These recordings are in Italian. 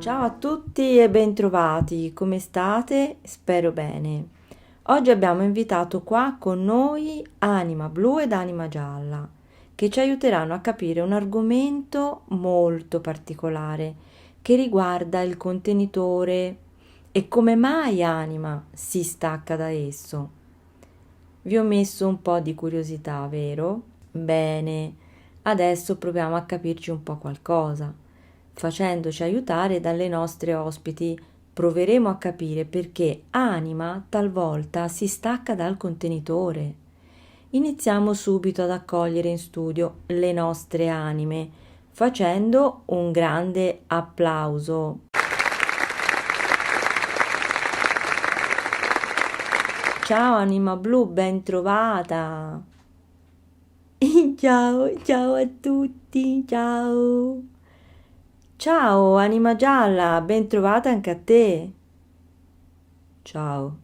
Ciao a tutti e bentrovati, come state? Spero bene. Oggi abbiamo invitato qua con noi Anima Blu ed Anima Gialla, che ci aiuteranno a capire un argomento molto particolare che riguarda il contenitore e come mai Anima si stacca da esso. Vi ho messo un po' di curiosità, vero? Bene, adesso proviamo a capirci un po' qualcosa. Facendoci aiutare dalle nostre ospiti, proveremo a capire perché Anima talvolta si stacca dal contenitore. Iniziamo subito ad accogliere in studio le nostre anime, facendo un grande applauso. Ciao Anima Blu, ben trovata! Ciao a tutti, ciao! Ciao Anima Gialla, ben trovata anche a te! Ciao!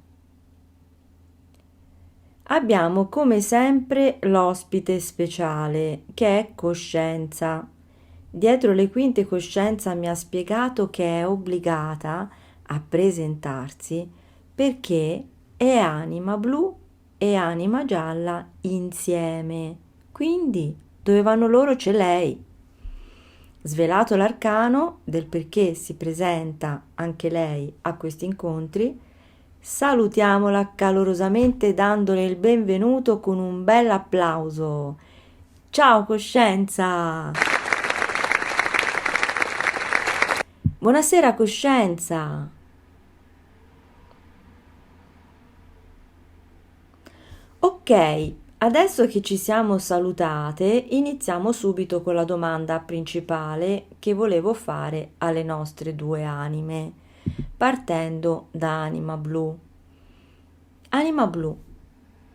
Abbiamo come sempre l'ospite speciale che è Coscienza. Dietro le quinte Coscienza mi ha spiegato che è obbligata a presentarsi perché è Anima Blu e Anima Gialla insieme. Quindi dove vanno loro c'è lei. Svelato l'arcano del perché si presenta anche lei a questi incontri, salutiamola calorosamente dandole il benvenuto con un bel applauso. Ciao Coscienza! Buonasera Coscienza! Ok, adesso che ci siamo salutate, iniziamo subito con la domanda principale che volevo fare alle nostre due anime, partendo da Anima Blu. Anima Blu,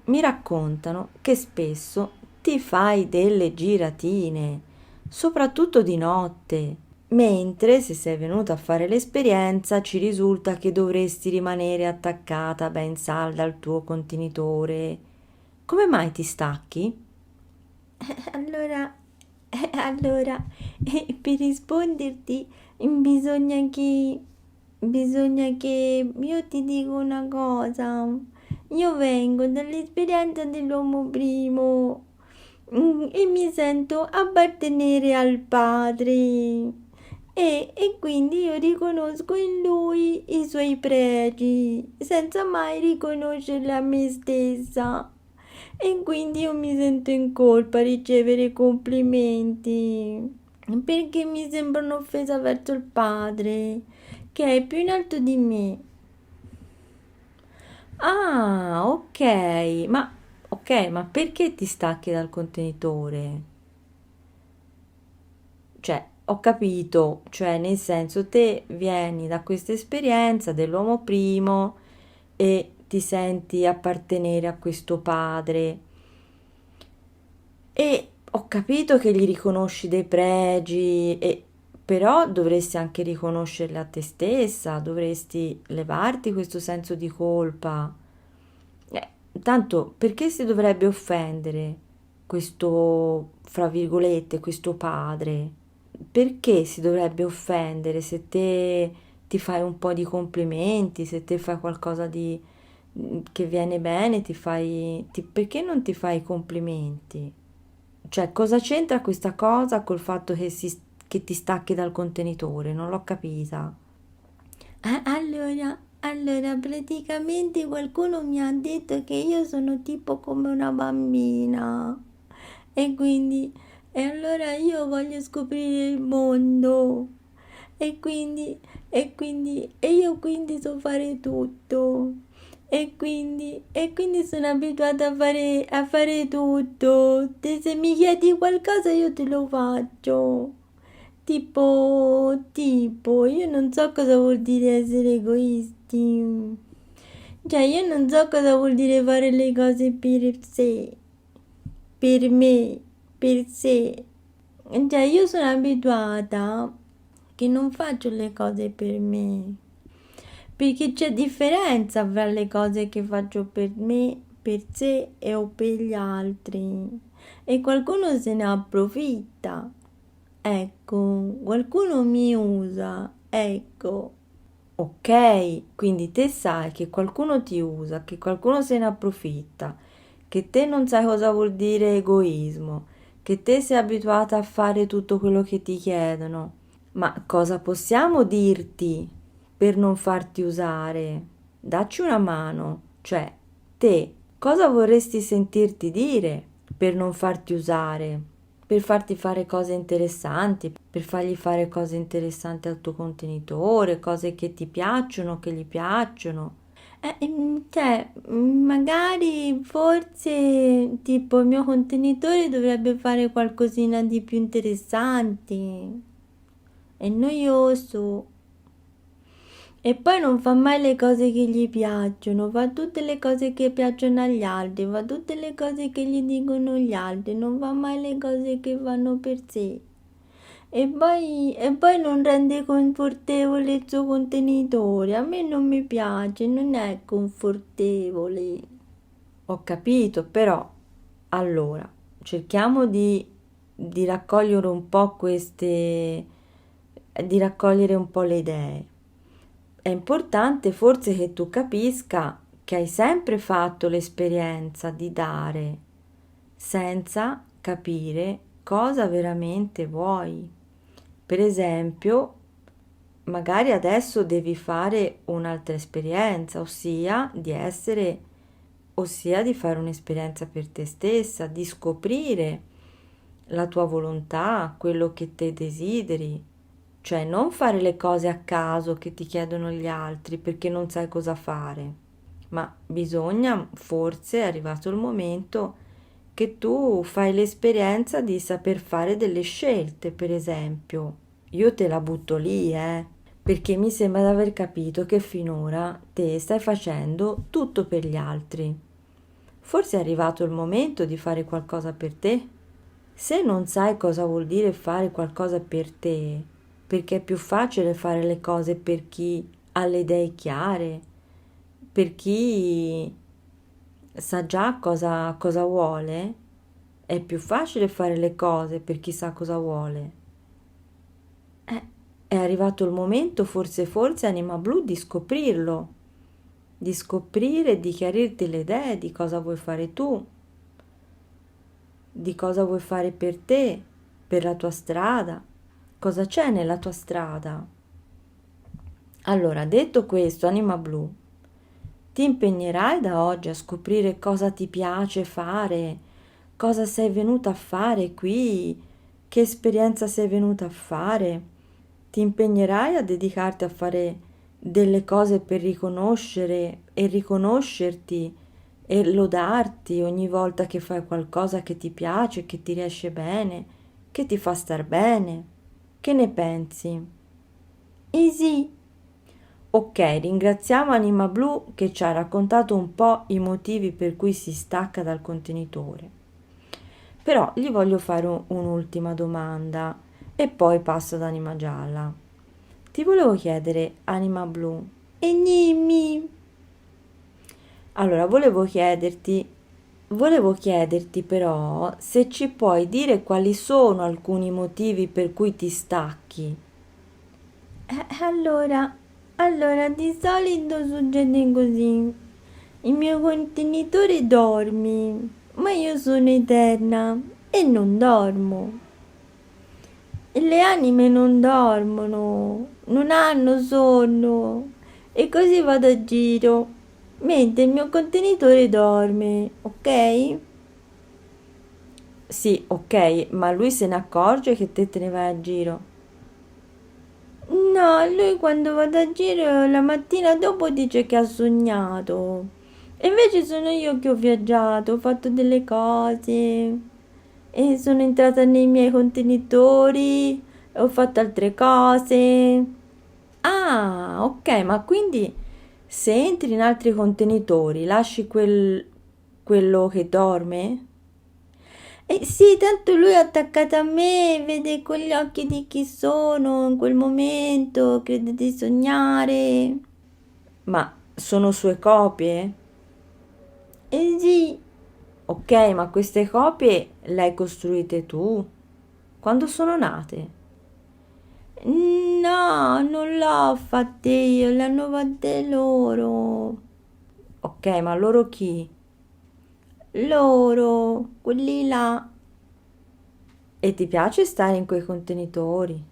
mi raccontano che spesso ti fai delle giratine, soprattutto di notte, mentre se sei venuta a fare l'esperienza ci risulta che dovresti rimanere attaccata ben salda al tuo contenitore. Come mai ti stacchi? Allora, per risponderti bisogna che io ti dico una cosa. Io vengo dall'esperienza dell'uomo primo e mi sento appartenere al padre. E quindi io riconosco in lui i suoi pregi, senza mai riconoscerli a me stessa. E quindi io mi sento in colpa a ricevere complimenti, perché mi sembra un'offesa verso il padre, che è più in alto di me. Ah, ok, ma perché ti stacchi dal contenitore? Cioè, ho capito, cioè nel senso te vieni da questa esperienza dell'uomo primo e ti senti appartenere a questo padre e ho capito che gli riconosci dei pregi, però dovresti anche riconoscerli a te stessa, dovresti levarti questo senso di colpa. Eh, tanto perché si dovrebbe offendere questo, fra virgolette, questo padre? Perché si dovrebbe offendere se te ti fai un po' di complimenti, se te fai qualcosa di che viene bene, perché non ti fai i complimenti? Cioè, cosa c'entra questa cosa col fatto che ti stacchi dal contenitore? Non l'ho capita. Allora, praticamente qualcuno mi ha detto che io sono tipo come una bambina. E quindi, e allora io voglio scoprire il mondo. E io quindi so fare tutto. E quindi sono abituata a fare tutto. Se mi chiedi qualcosa io te lo faccio. Io non so cosa vuol dire essere egoisti. Cioè, io non so cosa vuol dire fare le cose per sé, per me, per sé. Cioè, io sono abituata che non faccio le cose per me. Perché c'è differenza fra le cose che faccio per me, per sé e o per gli altri. E qualcuno se ne approfitta. Ecco, qualcuno mi usa ecco. Ok, quindi te sai che qualcuno ti usa, che qualcuno se ne approfitta, che te non sai cosa vuol dire egoismo, che te sei abituata a fare tutto quello che ti chiedono. Ma cosa possiamo dirti per non farti usare? Dacci una mano, cioè te cosa vorresti sentirti dire per non farti usare? Per farti fare cose interessanti, per fargli fare cose interessanti al tuo contenitore, cose che ti piacciono, che gli piacciono. Cioè, magari forse tipo il mio contenitore dovrebbe fare qualcosina di più interessante. È noioso. E poi non fa mai le cose che gli piacciono, fa tutte le cose che piacciono agli altri, fa tutte le cose che gli dicono gli altri, non fa mai le cose che fanno per sé. E poi non rende confortevole il suo contenitore. A me non mi piace, non è confortevole. Ho capito, però allora cerchiamo di raccogliere un po' di raccogliere un po' le idee. È importante forse che tu capisca che hai sempre fatto l'esperienza di dare senza capire cosa veramente vuoi. Per esempio, magari adesso devi fare un'altra esperienza, ossia di fare un'esperienza per te stessa, di scoprire la tua volontà, quello che te desideri, cioè non fare le cose a caso che ti chiedono gli altri perché non sai cosa fare, ma bisogna, forse è arrivato il momento che tu fai l'esperienza di saper fare delle scelte, per esempio. Io te la butto lì, perché mi sembra di aver capito che finora te stai facendo tutto per gli altri. Forse è arrivato il momento di fare qualcosa per te. Se non sai cosa vuol dire fare qualcosa per te, perché è più facile fare le cose per chi ha le idee chiare, per chi sa già cosa vuole, è più facile fare le cose per chi sa cosa vuole. È arrivato il momento, forse, Anima Blu, di scoprirlo, di scoprire e di chiarirti le idee di cosa vuoi fare tu, di cosa vuoi fare per te, per la tua strada, cosa c'è nella tua strada. Allora, detto questo, Anima Blu, ti impegnerai da oggi a scoprire cosa ti piace fare, cosa sei venuta a fare qui, che esperienza sei venuta a fare. Ti impegnerai a dedicarti a fare delle cose per riconoscere e riconoscerti e lodarti ogni volta che fai qualcosa che ti piace, che ti riesce bene, che ti fa star bene. Che ne pensi? Easy. Ok, ringraziamo Anima Blu che ci ha raccontato un po' i motivi per cui si stacca dal contenitore. Però gli voglio fare un'ultima domanda e poi passo ad Anima Gialla. Ti volevo chiedere, Anima Blu, e dimmi. Allora, volevo chiederti però se ci puoi dire quali sono alcuni motivi per cui ti stacchi. Allora, di solito succede così. Il mio contenitore dorme, ma io sono eterna e non dormo. E le anime non dormono, non hanno sonno e così vado a giro, mentre il mio contenitore dorme, ok? Sì, ok, ma lui se ne accorge che te ne vai a giro. No, lui quando vado a giro la mattina dopo dice che ha sognato. E invece sono io che ho viaggiato, ho fatto delle cose e sono entrata nei miei contenitori e ho fatto altre cose. Ah, ok, ma quindi se entri in altri contenitori lasci quello che dorme? Eh sì, tanto lui è attaccato a me, vede con gli occhi di chi sono in quel momento, crede di sognare. Ma sono sue copie? Eh sì. Ok, ma queste copie le hai costruite tu? Quando sono nate? No, no, non l'ho fatte io, le hanno fatte loro. Ok, ma loro chi? Loro, quelli là. E ti piace stare in quei contenitori?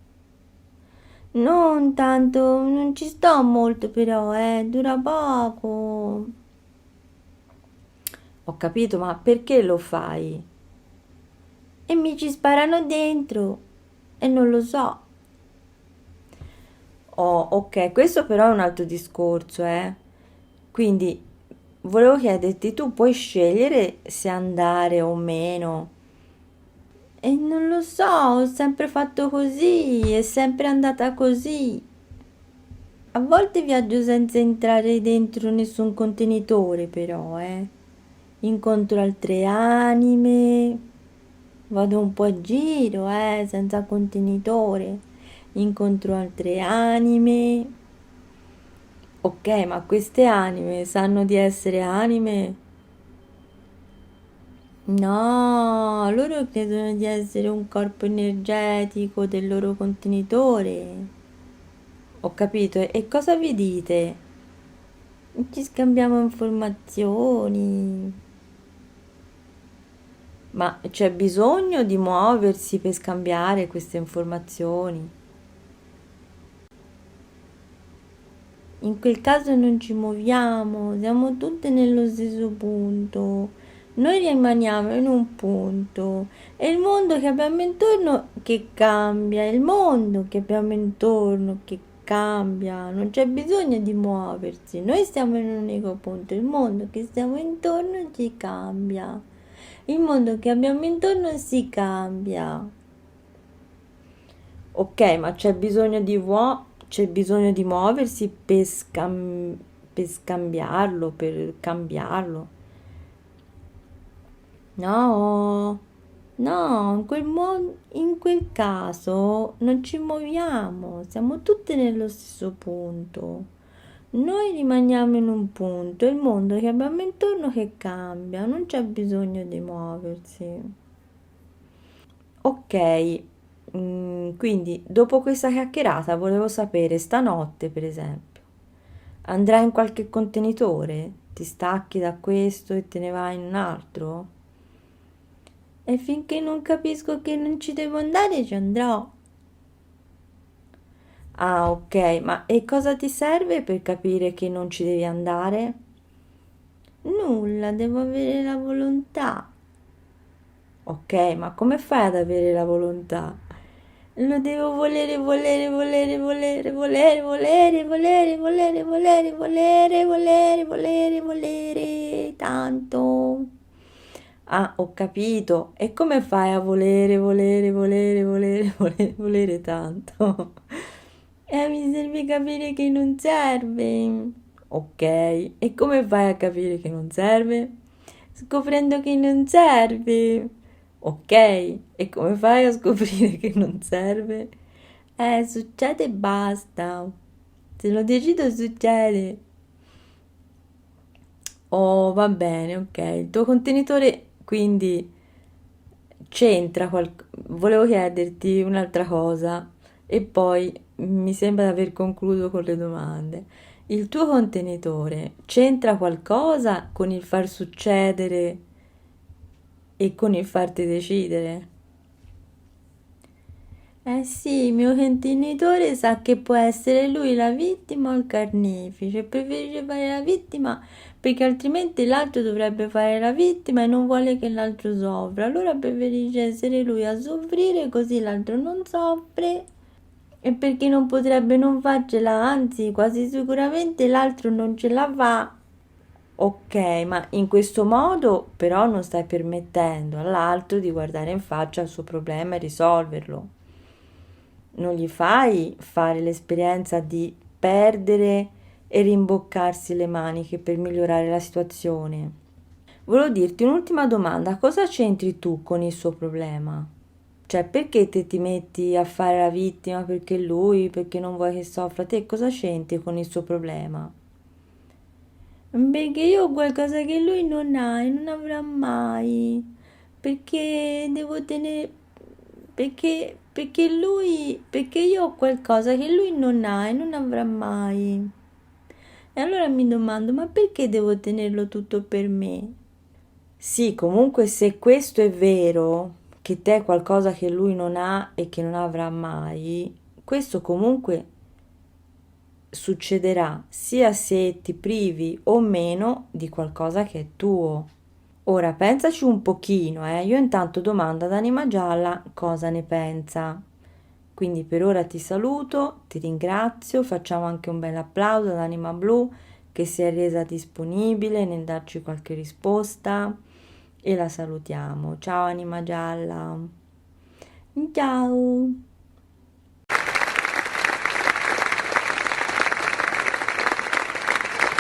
Non tanto, non ci sto molto però, dura poco. Ho capito, ma perché lo fai? E mi ci sparano dentro e non lo so. Oh, ok, questo però è un altro discorso, eh. Quindi volevo chiederti, tu puoi scegliere se andare o meno. E non lo so, ho sempre fatto così, è sempre andata così. A volte viaggio senza entrare dentro nessun contenitore, però, eh. Incontro altre anime, vado un po' a giro, senza contenitore. Incontro altre anime. Ok, ma queste anime sanno di essere anime? No, loro credono di essere un corpo energetico del loro contenitore. Ho capito, e cosa vi dite? Ci scambiamo informazioni. Ma c'è bisogno di muoversi per scambiare queste informazioni? In quel caso non ci muoviamo, siamo tutte nello stesso punto. Noi rimaniamo in un punto. È il mondo che abbiamo intorno che cambia, è il mondo che abbiamo intorno che cambia, non c'è bisogno di muoversi. Noi stiamo in un unico punto, il mondo che stiamo intorno ci cambia. Il mondo che abbiamo intorno si cambia. Ok, ma c'è bisogno di muoversi per scambiarlo, per cambiarlo. No, no, in quel caso non ci muoviamo, siamo tutte nello stesso punto. Noi rimaniamo in un punto, è il mondo che abbiamo intorno che cambia, non c'è bisogno di muoversi. Ok, quindi dopo questa chiacchierata volevo sapere, stanotte per esempio, andrai in qualche contenitore? Ti stacchi da questo e te ne vai in un altro? E finché non capisco che non ci devo andare ci andrò. Ah, ok, ma e cosa ti serve per capire che non ci devi andare? Nulla, devo avere la volontà. Ok, ma come fai ad avere la volontà? Lo devo volere, volere, volere, volere, volere, volere, volere, volere, volere, volere, volere, volere, volere, tanto. Ah, ho capito. E come fai a volere, volere, volere, volere, volere, volere tanto? Mi serve capire che non serve. Ok, e come fai a capire che non serve? Scoprendo che non serve. Ok, e come fai a scoprire che non serve? Succede e basta. Se lo decido succede. Oh, va bene, ok. Il tuo contenitore quindi c'entra Volevo chiederti un'altra cosa e poi mi sembra di aver concluso con le domande. Il tuo contenitore c'entra qualcosa con il far succedere e con il farti decidere? Eh sì, il mio contenitore sa che può essere lui la vittima o il carnefice, preferisce fare la vittima perché altrimenti l'altro dovrebbe fare la vittima e non vuole che l'altro soffra. Allora preferisce essere lui a soffrire così l'altro non soffre e perché non potrebbe non farcela, anzi quasi sicuramente l'altro non ce la fa. Ok, ma in questo modo però non stai permettendo all'altro di guardare in faccia il suo problema e risolverlo. Non gli fai fare l'esperienza di perdere e rimboccarsi le maniche per migliorare la situazione. Volevo dirti un'ultima domanda, cosa c'entri tu con il suo problema? Cioè, perché te ti metti a fare la vittima perché lui, perché non vuoi che soffra? Te cosa c'entri con il suo problema? Perché io ho qualcosa che lui non ha e non avrà mai. Perché devo tenere... Perché perché io ho qualcosa che lui non ha e non avrà mai. E allora mi domando, ma perché devo tenerlo tutto per me? Sì, comunque se questo è vero, che te è qualcosa che lui non ha e che non avrà mai, questo comunque succederà sia se ti privi o meno di qualcosa che è tuo. Ora pensaci un pochino, eh. Io intanto domando ad Anima Gialla cosa ne pensa. Quindi per ora ti saluto, ti ringrazio, facciamo anche un bel applauso ad Anima Blu che si è resa disponibile nel darci qualche risposta e la salutiamo. Ciao Anima Gialla. Ciao.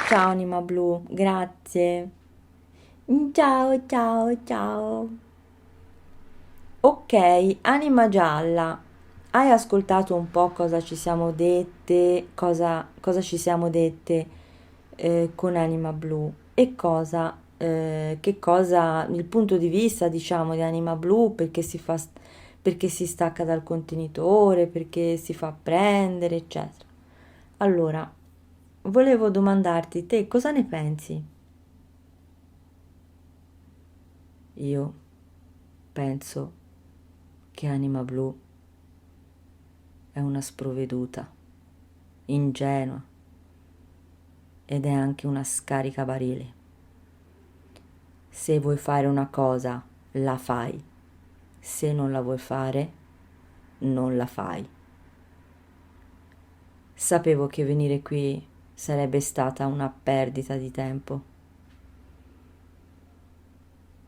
Ciao Anima Blu, grazie. Ciao, ciao, ciao. Ok, Anima Gialla, hai ascoltato un po' cosa ci siamo dette, cosa ci siamo dette con Anima Blu e che cosa, il punto di vista, diciamo, di Anima Blu, perché si stacca dal contenitore, perché si fa prendere, eccetera. Allora, volevo domandarti, te cosa ne pensi? Io penso che Anima Blu è una sprovveduta, ingenua ed è anche una scaricabarile. Se vuoi fare una cosa, la fai. Se non la vuoi fare, non la fai. Sapevo che venire qui sarebbe stata una perdita di tempo.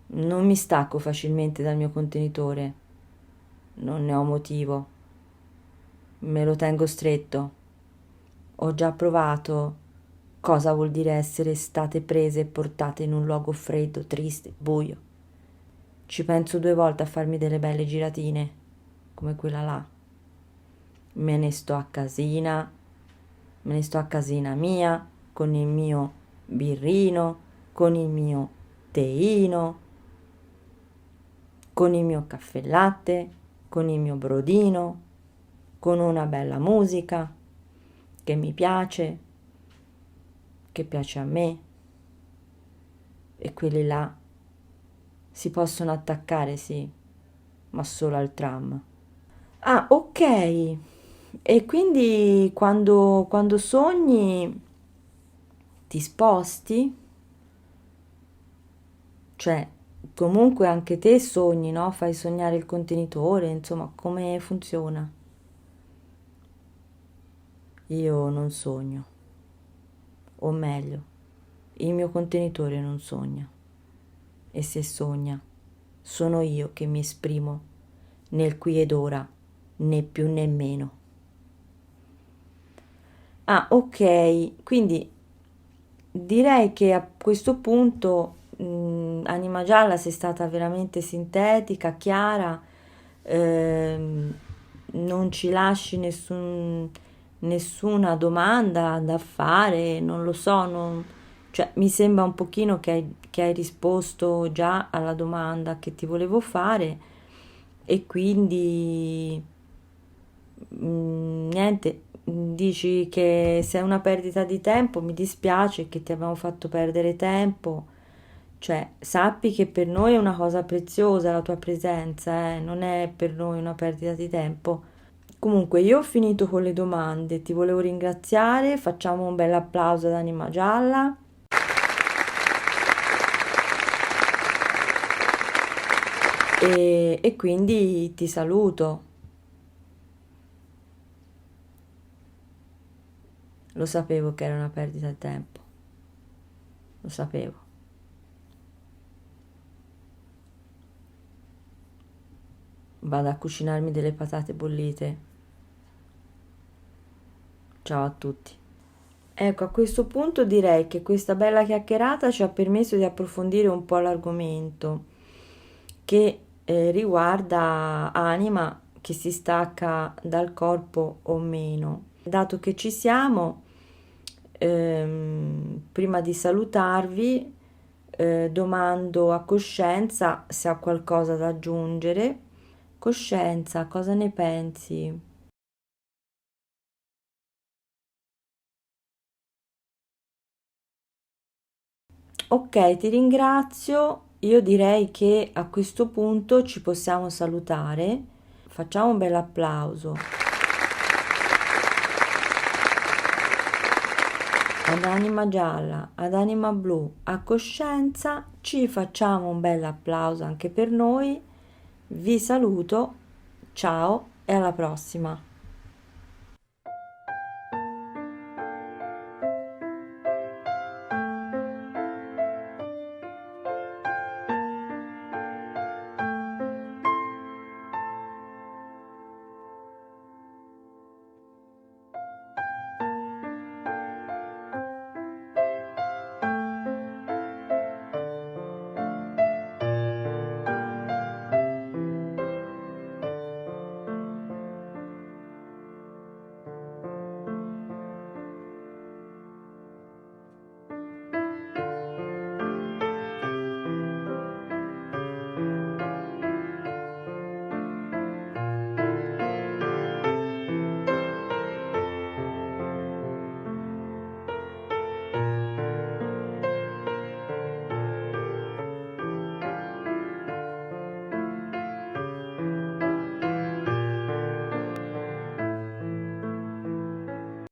Non mi stacco facilmente dal mio contenitore. Non ne ho motivo. Me lo tengo stretto. Ho già provato cosa vuol dire essere state prese e portate in un luogo freddo, triste, buio. Ci penso 2 volte a farmi delle belle giratine, come quella là. Me ne sto a casina, me ne sto a casina mia, con il mio birrino, con il mio teino, con il mio caffè latte, con il mio brodino, con una bella musica che mi piace, che piace a me. E quelli là si possono attaccare, sì, ma solo al tram. Ah, ok. E quindi quando sogni ti sposti? Cioè, comunque anche te sogni, no? Fai sognare il contenitore, insomma, come funziona? Io non sogno, o meglio, il mio contenitore non sogna. E se sogna, sono io che mi esprimo nel qui ed ora, né più né meno. Ah, ok, quindi direi che a questo punto Anima Gialla sei stata veramente sintetica, chiara, ehm, non ci lasci nessuna domanda da fare, non lo so, cioè, mi sembra un pochino che hai risposto già alla domanda che ti volevo fare e quindi niente, dici che se è una perdita di tempo, mi dispiace che ti abbiamo fatto perdere tempo, cioè sappi che per noi è una cosa preziosa la tua presenza, non è per noi una perdita di tempo. Comunque io ho finito con le domande, ti volevo ringraziare, facciamo un bel applauso ad Anima Gialla e quindi ti saluto. Lo sapevo che era una perdita di tempo, lo sapevo. Vado a cucinarmi delle patate bollite. Ciao a tutti. Ecco, a questo punto direi che questa bella chiacchierata ci ha permesso di approfondire un po' l'argomento che riguarda anima che si stacca dal corpo o meno. Dato che ci siamo, prima di salutarvi, domando a coscienza se ha qualcosa da aggiungere coscienza, cosa ne pensi? Ok, ti ringrazio. Io direi che a questo punto ci possiamo salutare. Facciamo un bel applauso ad Anima Gialla, ad Anima Blu, a Coscienza. Ci facciamo un bel applauso anche per noi. Vi saluto, ciao e alla prossima.